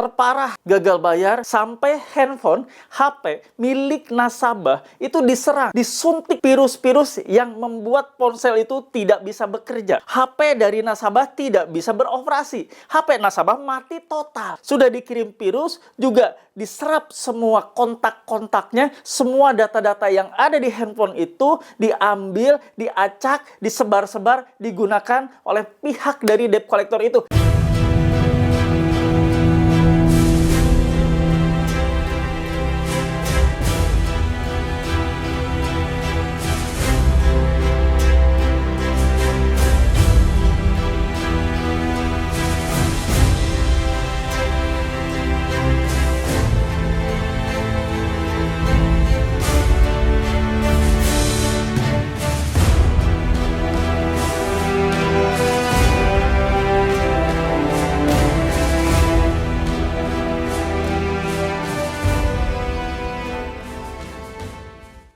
terparah gagal bayar sampai handphone, HP milik nasabah itu diserang, disuntik virus-virus yang membuat ponsel itu tidak bisa bekerja. HP dari nasabah tidak bisa beroperasi. HP nasabah mati total. Sudah dikirim virus, juga diserap semua kontak-kontaknya, semua data-data yang ada di handphone itu diambil, diacak, disebar-sebar, digunakan oleh pihak dari debt collector itu.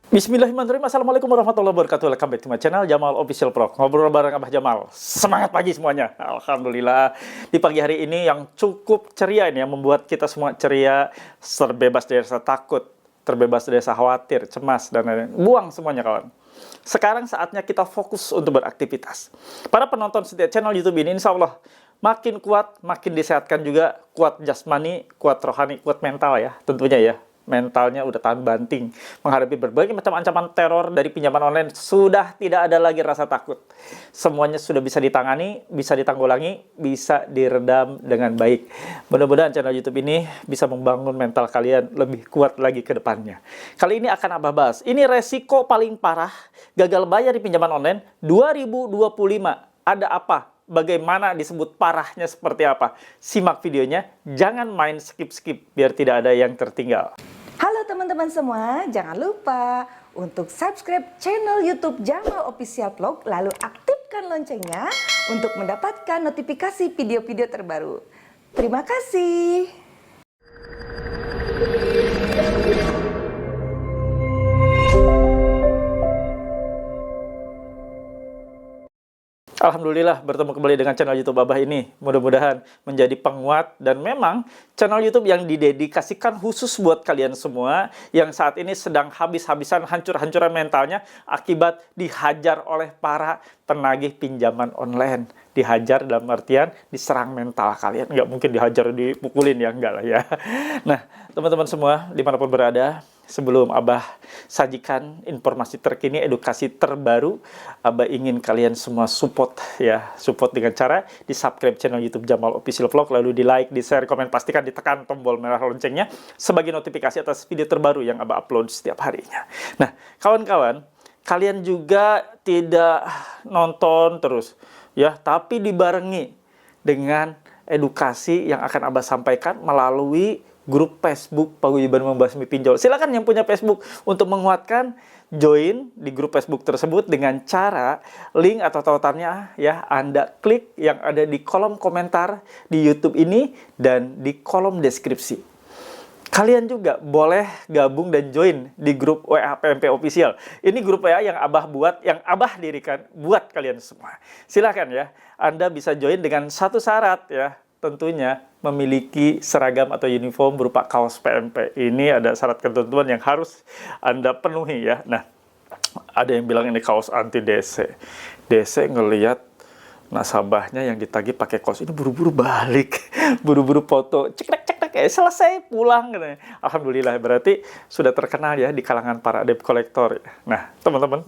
Bismillahirrahmanirrahim. Assalamualaikum warahmatullahi wabarakatuh. Welcome back to my channel, Jamal Official Vlog. Ngobrol bareng Abah Jamal. Semangat pagi semuanya. Alhamdulillah. Di pagi hari ini yang cukup ceria ini, yang membuat kita semua ceria, terbebas dari rasa takut, terbebas dari rasa khawatir, cemas, dan lain-lain. Buang semuanya, kawan. Sekarang saatnya kita fokus untuk beraktivitas. Para penonton setiap channel YouTube ini, insya Allah makin kuat, makin disehatkan juga. Kuat jasmani, kuat rohani, kuat mental ya, tentunya ya. Mentalnya udah tahan banting menghadapi berbagai macam ancaman teror dari pinjaman online. Sudah tidak ada lagi rasa takut. Semuanya sudah bisa ditangani, bisa ditanggulangi, bisa diredam dengan baik. Mudah-mudahan channel YouTube ini bisa membangun mental kalian lebih kuat lagi ke depannya. Kali ini akan Abah bahas, ini resiko paling parah gagal bayar di pinjaman online 2025. Ada apa? Bagaimana disebut parahnya seperti apa? Simak videonya, jangan main skip-skip biar tidak ada yang tertinggal. Halo teman-teman semua, jangan lupa untuk subscribe channel YouTube Jamal Official Vlog, lalu aktifkan loncengnya untuk mendapatkan notifikasi video-video terbaru. Terima kasih. Alhamdulillah bertemu kembali dengan channel YouTube Abah ini. Mudah-mudahan menjadi penguat, dan memang channel YouTube yang didedikasikan khusus buat kalian semua yang saat ini sedang habis-habisan, hancur-hancuran mentalnya akibat dihajar oleh para penagih pinjaman online. Dihajar dalam artian diserang mental kalian. Nggak mungkin dihajar, dipukulin ya, enggak lah ya. Nah, teman-teman semua dimanapun berada, sebelum Abah sajikan informasi terkini, edukasi terbaru, Abah ingin kalian semua support ya. Support dengan cara di subscribe channel YouTube Jamal Official Vlog, lalu di like, di share, komen, pastikan ditekan tombol merah loncengnya sebagai notifikasi atas video terbaru yang Abah upload setiap harinya. Nah, kawan-kawan, kalian juga tidak nonton terus ya, tapi dibarengi dengan edukasi yang akan Abah sampaikan melalui grup Facebook Paguyuban Membasmi Pinjol. Silakan yang punya Facebook untuk menguatkan, join di grup Facebook tersebut dengan cara link atau tautannya ya Anda klik yang ada di kolom komentar di YouTube ini dan di kolom deskripsi. Kalian juga boleh gabung dan join di grup WA PMP Official. Ini grup WA yang Abah buat, yang Abah dirikan buat kalian semua. Silakan ya, Anda bisa join dengan satu syarat ya. Tentunya memiliki seragam atau uniform berupa kaos PMP. Ini ada syarat ketentuan yang harus Anda penuhi ya. Nah, ada yang bilang ini kaos anti DC. DC ngelihat nasabahnya yang ditagih pakai kaos ini buru-buru balik, buru-buru foto, cekrek-cekrek, selesai pulang. Alhamdulillah, berarti sudah terkenal ya di kalangan para debt collector. Nah, teman-teman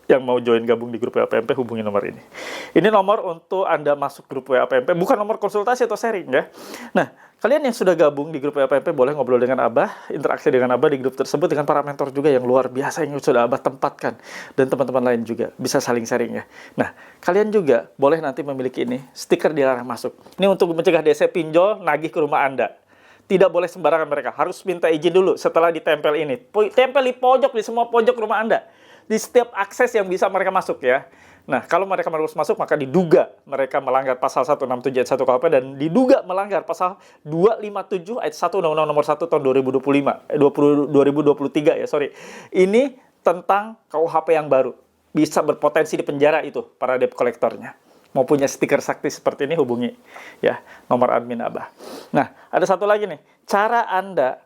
yang mau join gabung di grup WA PMP, hubungi nomor ini. Ini nomor untuk Anda masuk grup WA PMP, bukan nomor konsultasi atau sharing ya. Nah, kalian yang sudah gabung di grup WA PMP boleh ngobrol dengan Abah, interaksi dengan Abah di grup tersebut dengan para mentor juga yang luar biasa yang sudah Abah tempatkan, dan teman-teman lain juga bisa saling sharing ya. Nah, kalian juga boleh nanti memiliki ini, stiker dilarang masuk. Ini untuk mencegah DC pinjol nagih ke rumah Anda. Tidak boleh sembarangan, mereka harus minta izin dulu setelah ditempel ini. Tempel di pojok, di semua pojok rumah Anda. Di setiap akses yang bisa mereka masuk ya. Nah, kalau mereka harus masuk, maka diduga mereka melanggar pasal 167 ayat 1 KUHP dan diduga melanggar pasal 257 ayat 1 Undang-Undang Nomor 1 tahun 2023 ya, sorry. Ini tentang KUHP yang baru. Bisa berpotensi di penjara itu para debt collectornya. mau punya stiker sakti seperti ini, hubungi ya nomor admin Abah. Nah, ada satu lagi nih, cara Anda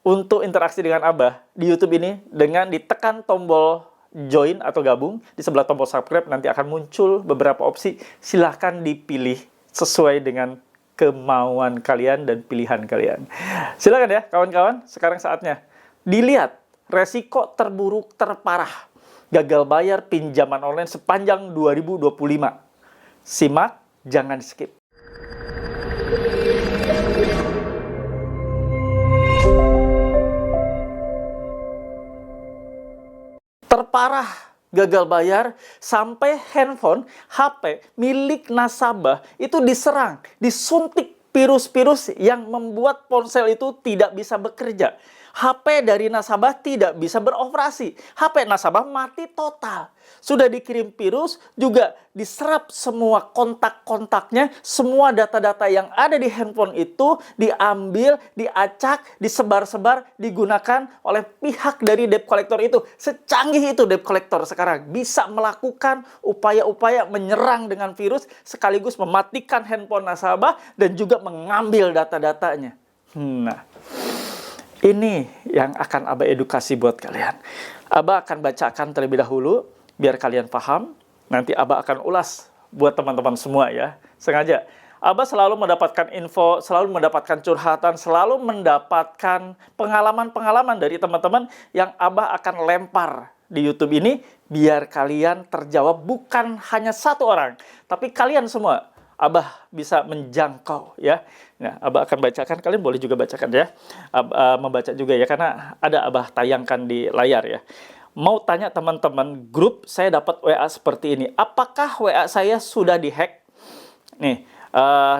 untuk interaksi dengan Abah di YouTube ini dengan ditekan tombol join atau gabung, di sebelah tombol subscribe nanti akan muncul beberapa opsi. Silahkan dipilih sesuai dengan kemauan kalian dan pilihan kalian. Silakan ya kawan-kawan, sekarang saatnya dilihat resiko terburuk terparah gagal bayar pinjaman online sepanjang 2025. Simak, jangan skip. Terparah gagal bayar sampai handphone, HP milik nasabah itu diserang, disuntik virus-virus yang membuat ponsel itu tidak bisa bekerja. HP dari nasabah tidak bisa beroperasi. HP nasabah mati total. Sudah dikirim virus, juga diserap semua kontak-kontaknya, semua data-data yang ada di handphone itu diambil, diacak, disebar-sebar, digunakan oleh pihak dari debt collector itu. Secanggih itu debt collector sekarang bisa melakukan upaya-upaya menyerang dengan virus sekaligus mematikan handphone nasabah dan juga mengambil data-datanya. Nah, ini yang akan Abah edukasi buat kalian. Abah akan bacakan terlebih dahulu, biar kalian paham. Nanti Abah akan ulas buat teman-teman semua ya. Sengaja. Abah selalu mendapatkan info, selalu mendapatkan curhatan, selalu mendapatkan pengalaman-pengalaman dari teman-teman yang Abah akan lempar di YouTube ini, biar kalian terjawab bukan hanya satu orang, tapi kalian semua. Abah bisa menjangkau ya. Nah, Abah akan bacakan, kalian boleh juga bacakan ya. Membaca juga ya, karena ada Abah tayangkan di layar ya. Mau tanya teman-teman, grup saya dapat WA seperti ini. Apakah WA saya sudah dihack? Nih,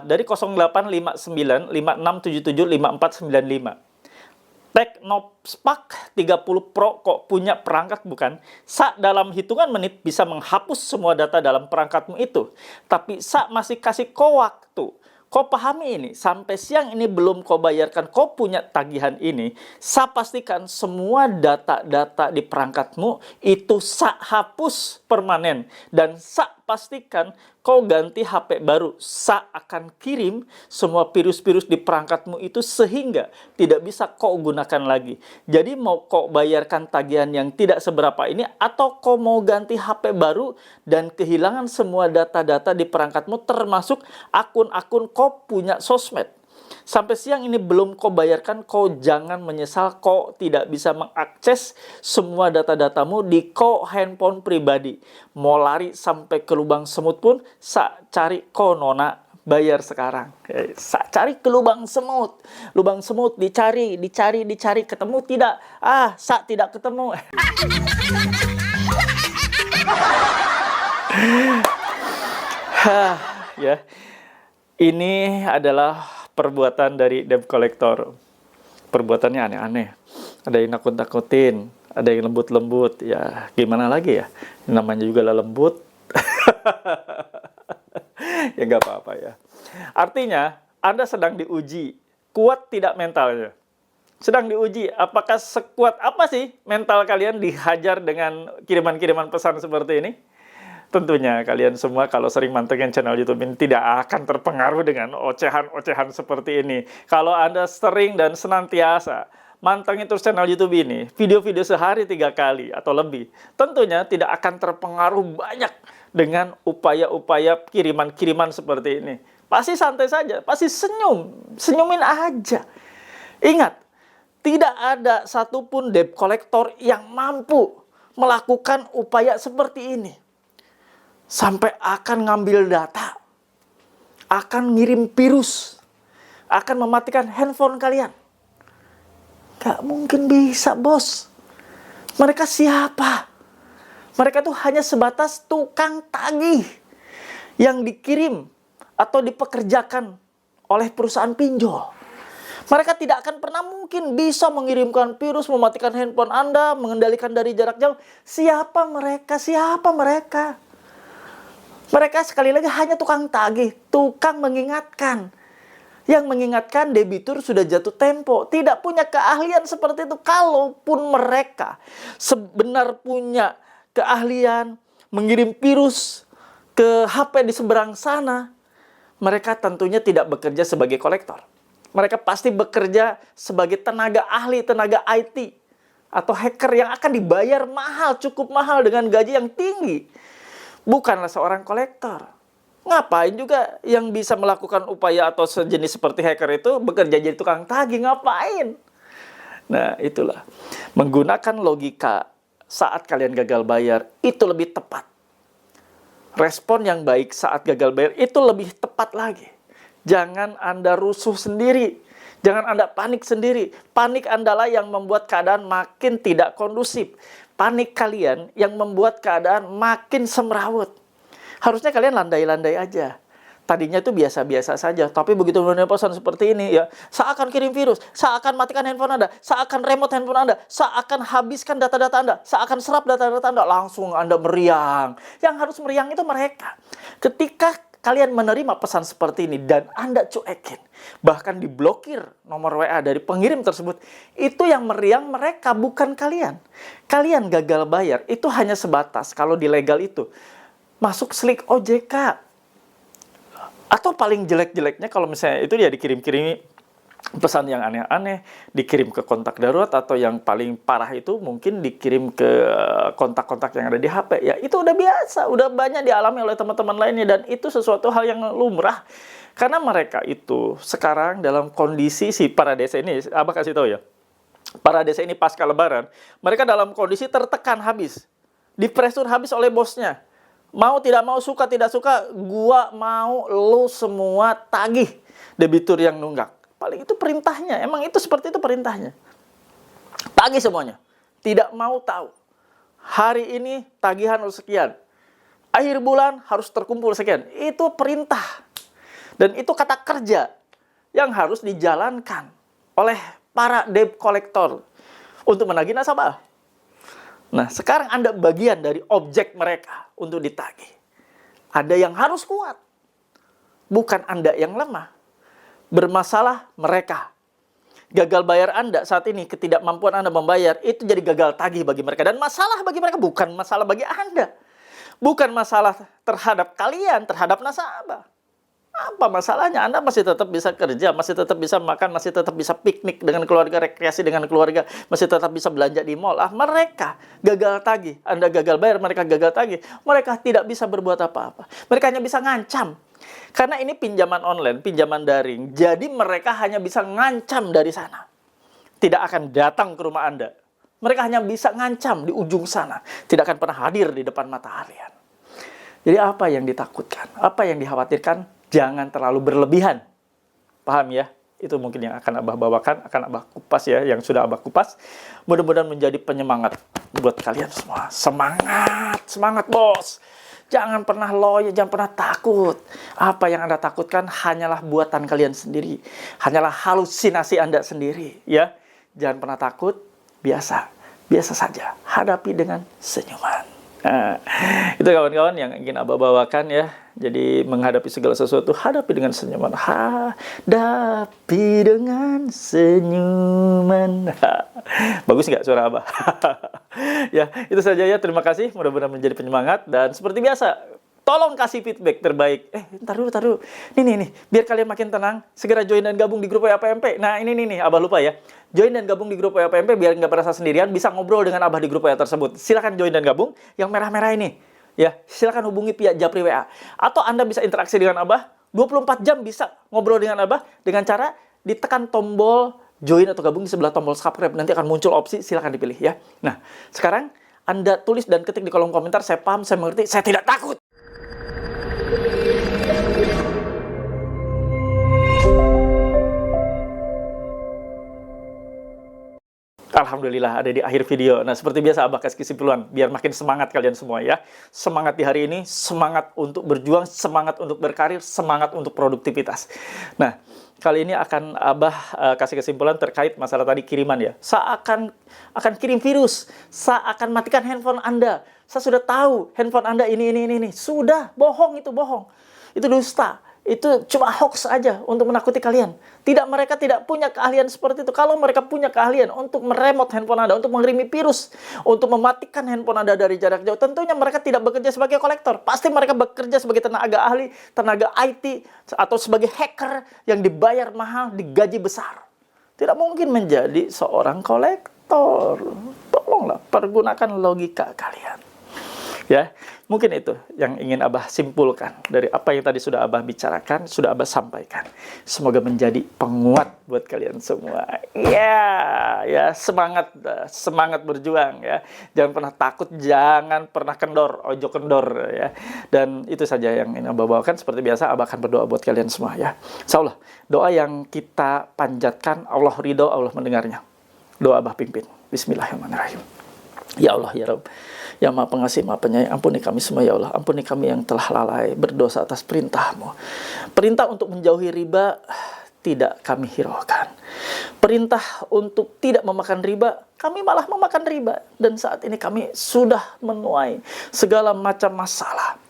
dari 0859 5677 5495. Teknospark 30 Pro kok punya perangkat bukan? Dalam hitungan menit bisa menghapus semua data dalam perangkatmu itu. Tapi masih kasih kau waktu. Kau pahami ini, sampai siang ini belum kau bayarkan, kau punya tagihan ini. Pastikan semua data-data di perangkatmu itu hapus permanen. Dan pastikan kau ganti HP baru. Akan kirim semua virus-virus di perangkatmu itu sehingga tidak bisa kau gunakan lagi. Jadi mau kau bayarkan tagihan yang tidak seberapa ini, atau kau mau ganti HP baru dan kehilangan semua data-data di perangkatmu termasuk akun-akun kau punya sosmed. Sampai siang ini belum kau bayarkan, kau jangan menyesal kau tidak bisa mengakses semua data-datamu di kau handphone pribadi. Mau lari sampai ke lubang semut pun, cari kau nona, bayar sekarang. Cari ke lubang semut. Lubang semut dicari, ketemu tidak? Tidak ketemu. Ya. Ini adalah perbuatan dari debt collector. Perbuatannya aneh-aneh. Ada yang nakut-nakutin, ada yang lembut-lembut. Ya, gimana lagi ya? Namanya juga lah lembut. Ya nggak apa-apa ya. Artinya, Anda sedang diuji. Kuat tidak mentalnya? Sedang diuji. Apakah sekuat apa sih mental kalian dihajar dengan kiriman-kiriman pesan seperti ini? Tentunya kalian semua kalau sering mantengin channel YouTube ini tidak akan terpengaruh dengan ocehan-ocehan seperti ini. Kalau Anda sering dan senantiasa mantengin terus channel YouTube ini, video-video sehari 3 kali atau lebih, tentunya tidak akan terpengaruh banyak dengan upaya-upaya kiriman-kiriman seperti ini. Pasti santai saja, pasti senyumin aja. Ingat, tidak ada satupun debt collector yang mampu melakukan upaya seperti ini. Sampai akan ngambil data, akan ngirim virus, akan mematikan handphone kalian. Gak mungkin bisa, bos. Mereka siapa? Mereka tuh hanya sebatas tukang tagih yang dikirim atau dipekerjakan oleh perusahaan pinjol. Mereka tidak akan pernah mungkin bisa mengirimkan virus, mematikan handphone Anda, mengendalikan dari jarak jauh. Siapa mereka? Siapa mereka? Mereka sekali lagi hanya tukang tagih, tukang mengingatkan. Yang mengingatkan debitur sudah jatuh tempo, tidak punya keahlian seperti itu. Kalaupun mereka sebenar punya keahlian mengirim virus ke HP di seberang sana, mereka tentunya tidak bekerja sebagai kolektor. Mereka pasti bekerja sebagai tenaga ahli, tenaga IT, atau hacker yang akan dibayar mahal, cukup mahal dengan gaji yang tinggi. Bukanlah seorang kolektor. Ngapain juga yang bisa melakukan upaya atau sejenis seperti hacker itu bekerja jadi tukang tagih, ngapain? Nah, itulah. Menggunakan logika saat kalian gagal bayar itu lebih tepat. Respon yang baik saat gagal bayar itu lebih tepat lagi. Jangan Anda rusuh sendiri. Jangan Anda panik sendiri. Panik Andalah yang membuat keadaan makin tidak kondusif. Panik kalian yang membuat keadaan makin semrawut. Harusnya kalian landai-landai aja. Tadinya itu biasa-biasa saja, tapi begitu menerima pesan seperti ini ya, saya akan kirim virus, saya akan matikan handphone Anda, saya akan remote handphone Anda, saya akan habiskan data-data Anda, saya akan serap data-data Anda, langsung Anda meriang. Yang harus meriang itu mereka. Ketika kalian menerima pesan seperti ini dan Anda cuekin, bahkan diblokir nomor WA dari pengirim tersebut, itu yang meriang mereka, bukan kalian. Kalian gagal bayar, itu hanya sebatas kalau di legal itu masuk slik OJK. Atau paling jelek-jeleknya kalau misalnya itu dia dikirim-kirimi pesan yang aneh-aneh, dikirim ke kontak darurat, atau yang paling parah itu mungkin dikirim ke kontak-kontak yang ada di HP. Ya itu udah biasa, udah banyak dialami oleh teman-teman lainnya, dan itu sesuatu hal yang lumrah. Karena mereka itu sekarang dalam kondisi si para desa ini, Abah kasih tahu ya, para desa ini pasca lebaran, mereka dalam kondisi tertekan habis, dipresur habis oleh bosnya. Mau tidak mau, suka tidak suka, gua mau lu semua tagih debitur yang nunggak. Paling itu perintahnya, emang itu seperti itu perintahnya. Tagih semuanya, tidak mau tahu. Hari ini tagihan harus sekian, akhir bulan harus terkumpul sekian. Itu perintah. Dan itu kata kerja yang harus dijalankan oleh para debt collector untuk menagih nasabah. Nah, sekarang Anda bagian dari objek mereka untuk ditagih. Ada yang harus kuat. Bukan Anda yang lemah. Bermasalah mereka. Gagal bayar Anda saat ini, ketidakmampuan Anda membayar, itu jadi gagal tagih bagi mereka. Dan masalah bagi mereka, bukan masalah bagi Anda. Bukan masalah terhadap kalian, terhadap nasabah. Apa masalahnya? Anda masih tetap bisa kerja, masih tetap bisa makan, masih tetap bisa piknik dengan keluarga, rekreasi dengan keluarga, masih tetap bisa belanja di mall. Mereka gagal tagih, Anda gagal bayar, mereka gagal tagih. Mereka tidak bisa berbuat apa-apa. Mereka hanya bisa ngancam. Karena ini pinjaman online, pinjaman daring. Jadi mereka hanya bisa ngancam dari sana. Tidak akan datang ke rumah Anda. Mereka hanya bisa ngancam di ujung sana. Tidak akan pernah hadir di depan mata kalian. Jadi apa yang ditakutkan? Apa yang dikhawatirkan? Jangan terlalu berlebihan. Paham ya? Itu mungkin yang akan Abah bawakan, akan Abah kupas ya, yang sudah Abah kupas. Mudah-mudahan menjadi penyemangat buat kalian semua. Semangat, semangat bos. Jangan pernah loyo, jangan pernah takut. Apa yang Anda takutkan hanyalah buatan kalian sendiri. Hanyalah halusinasi Anda sendiri. Ya, jangan pernah takut, biasa saja. Hadapi dengan senyuman. Nah, itu kawan-kawan yang ingin Abah bawakan ya. Jadi menghadapi segala sesuatu, hadapi dengan senyuman. Hadapi dengan senyuman. Bagus nggak suara Abah? Ya, itu saja ya. Terima kasih. Mudah-mudahan menjadi penyemangat. Dan seperti biasa, tolong kasih feedback terbaik. Ntar dulu. Nih. Biar kalian makin tenang, segera join dan gabung di grup WA PMP. Nah, ini, Abah lupa ya. Join dan gabung di grup WA PMP biar nggak merasa sendirian, bisa ngobrol dengan Abah di grup WA tersebut. Silakan join dan gabung. Yang merah-merah ini. Ya, silakan hubungi pihak Japri WA. Atau Anda bisa interaksi dengan Abah, 24 jam bisa ngobrol dengan Abah dengan cara ditekan tombol join atau gabung di sebelah tombol subscribe. Nanti akan muncul opsi, silakan dipilih ya. Nah, sekarang Anda tulis dan ketik di kolom komentar, saya paham, saya mengerti, saya tidak takut. Alhamdulillah ada di akhir video. Nah, seperti biasa Abah kasih kesimpulan biar makin semangat kalian semua ya. Semangat di hari ini, semangat untuk berjuang, semangat untuk berkarir, semangat untuk produktivitas. Nah, kali ini akan Abah kasih kesimpulan terkait masalah tadi kiriman ya. Saya akan kirim virus, saya akan matikan handphone Anda. Saya sudah tahu handphone Anda ini. Sudah, bohong itu bohong. Itu dusta. itu cuma hoax aja untuk menakuti kalian. Mereka tidak punya keahlian seperti itu. Kalau mereka punya keahlian untuk meremote handphone Anda, untuk mengirimi virus, untuk mematikan handphone Anda dari jarak jauh, tentunya mereka tidak bekerja sebagai kolektor. Pasti mereka bekerja sebagai tenaga ahli, tenaga IT, atau sebagai hacker yang dibayar mahal, digaji besar. Tidak mungkin menjadi seorang kolektor. Tolonglah, pergunakan logika kalian. Ya, mungkin itu yang ingin Abah simpulkan dari apa yang tadi sudah Abah bicarakan, sudah Abah sampaikan. Semoga menjadi penguat buat kalian semua. Ya, semangat berjuang ya. Jangan pernah takut, jangan pernah kendor, ojo kendor ya. Dan itu saja yang ingin Abah bawakan. Seperti biasa, Abah akan berdoa buat kalian semua ya. Insyaallah, doa yang kita panjatkan, Allah ridho, Allah mendengarnya. Doa Abah pimpin. Bismillahirrahmanirrahim. Ya Allah, ya Rabb, yang Maha Pengasih, Maha Penyayang, ampuni kami semua ya Allah. Ampuni kami yang telah lalai berdosa atas perintah-Mu. Perintah untuk menjauhi riba tidak kami hiraukan. Perintah untuk tidak memakan riba, kami malah memakan riba. Dan saat ini kami sudah menuai segala macam masalah.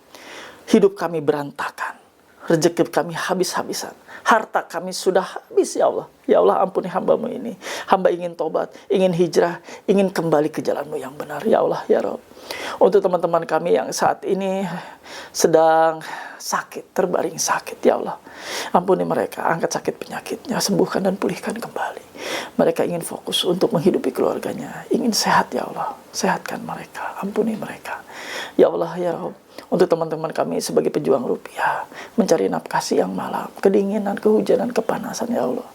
Hidup kami berantakan. Rezeki kami habis-habisan. Harta kami sudah habis ya Allah. Ya Allah, ampuni hamba-Mu ini. Hamba ingin tobat, ingin hijrah, ingin kembali ke jalan-Mu yang benar. Ya Allah, ya Rabb. Untuk teman-teman kami yang saat ini sedang sakit, terbaring sakit, ya Allah. Ampuni mereka, angkat sakit penyakitnya, sembuhkan dan pulihkan kembali. Mereka ingin fokus untuk menghidupi keluarganya. Ingin sehat ya Allah. Sehatkan mereka, ampuni mereka. Ya Allah, ya Rabb. Untuk teman-teman kami sebagai pejuang rupiah, mencari nafkah siang malam, kedinginan, kehujanan, kepanasan, ya Allah.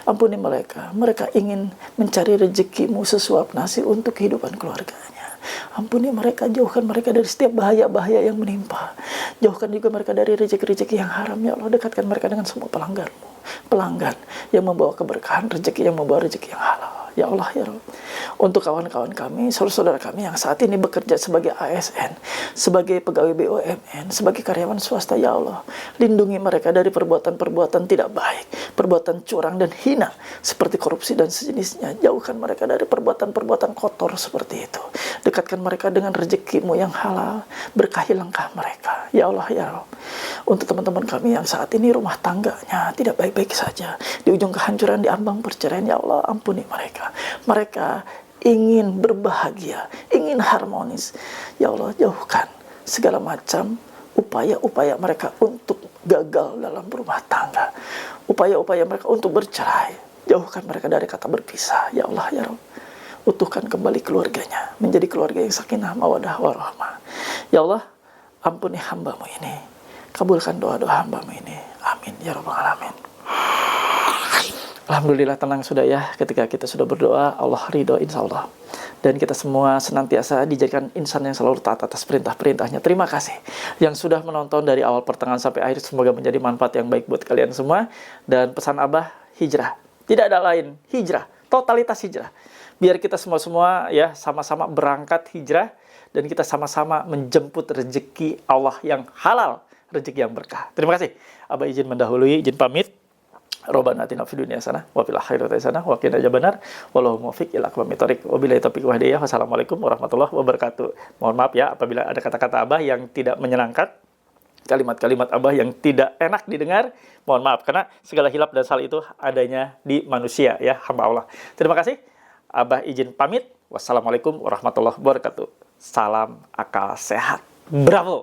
Ampuni mereka. Mereka ingin mencari rezekimu sesuap nasi untuk kehidupan keluarganya. Ampuni mereka, jauhkan mereka dari setiap bahaya-bahaya yang menimpa. Jauhkan juga mereka dari rezeki-rezeki yang haram, ya Allah. Dekatkan mereka dengan semua pelanggan-Mu. Pelanggan yang membawa keberkahan, rezeki yang membawa rezeki yang halal. Ya Allah, ya Rabb. Untuk kawan-kawan kami, saudara-saudara kami yang saat ini bekerja sebagai ASN, sebagai pegawai BUMN, sebagai karyawan swasta, ya Allah. Lindungi mereka dari perbuatan-perbuatan tidak baik, perbuatan curang dan hina, seperti korupsi dan sejenisnya. Jauhkan mereka dari perbuatan-perbuatan kotor seperti itu. Dekatkan mereka dengan rezeki-Mu yang halal. Berkahi langkah mereka. Ya Allah, ya Rabb. Untuk teman-teman kami yang saat ini rumah tangganya tidak baik-baik saja, di ujung kehancuran, di ambang perceraian, ya Allah, ampuni mereka. Mereka ingin berbahagia, ingin harmonis. Ya Allah, jauhkan segala macam upaya-upaya mereka untuk gagal dalam berumah tangga. Upaya-upaya mereka untuk bercerai. Jauhkan mereka dari kata berpisah. Ya Allah, ya Rabb. Utuhkan kembali keluarganya, menjadi keluarga yang sakinah, mawadah, warahmah. Ya Allah, ampuni hamba-Mu ini. Kabulkan doa-doa hamba-Mu ini. Amin, ya Rabbal Alamin. Alhamdulillah, tenang sudah ya, ketika kita sudah berdoa, Allah ridho insya Allah. Dan kita semua senantiasa dijadikan insan yang selalu taat atas perintah-perintahnya. Terima kasih yang sudah menonton dari awal pertengahan sampai akhir. Semoga menjadi manfaat yang baik buat kalian semua. Dan pesan Abah, hijrah. Tidak ada lain, hijrah. Totalitas hijrah. Biar kita semua-semua ya sama-sama berangkat hijrah. Dan kita sama-sama menjemput rezeki Allah yang halal. Rezeki yang berkah. Terima kasih. Abah izin mendahului, izin pamit. Rabbana atina fid dunya hasanah wa fil akhirati hasanah wa qina adzabannar wallahu muwaffiq ila aqwamit thoriq. Wabillahi taufiq wal hidayah. Wassalamualaikum warahmatullahi wabarakatuh. Mohon maaf ya apabila ada kata-kata Abah yang tidak menyenangkan, kalimat-kalimat Abah yang tidak enak didengar. Mohon maaf karena segala hilap dan salah itu adanya di manusia ya, hamba Allah. Terima kasih. Abah izin pamit. Wassalamualaikum warahmatullahi wabarakatuh. Salam akal sehat. Bravo.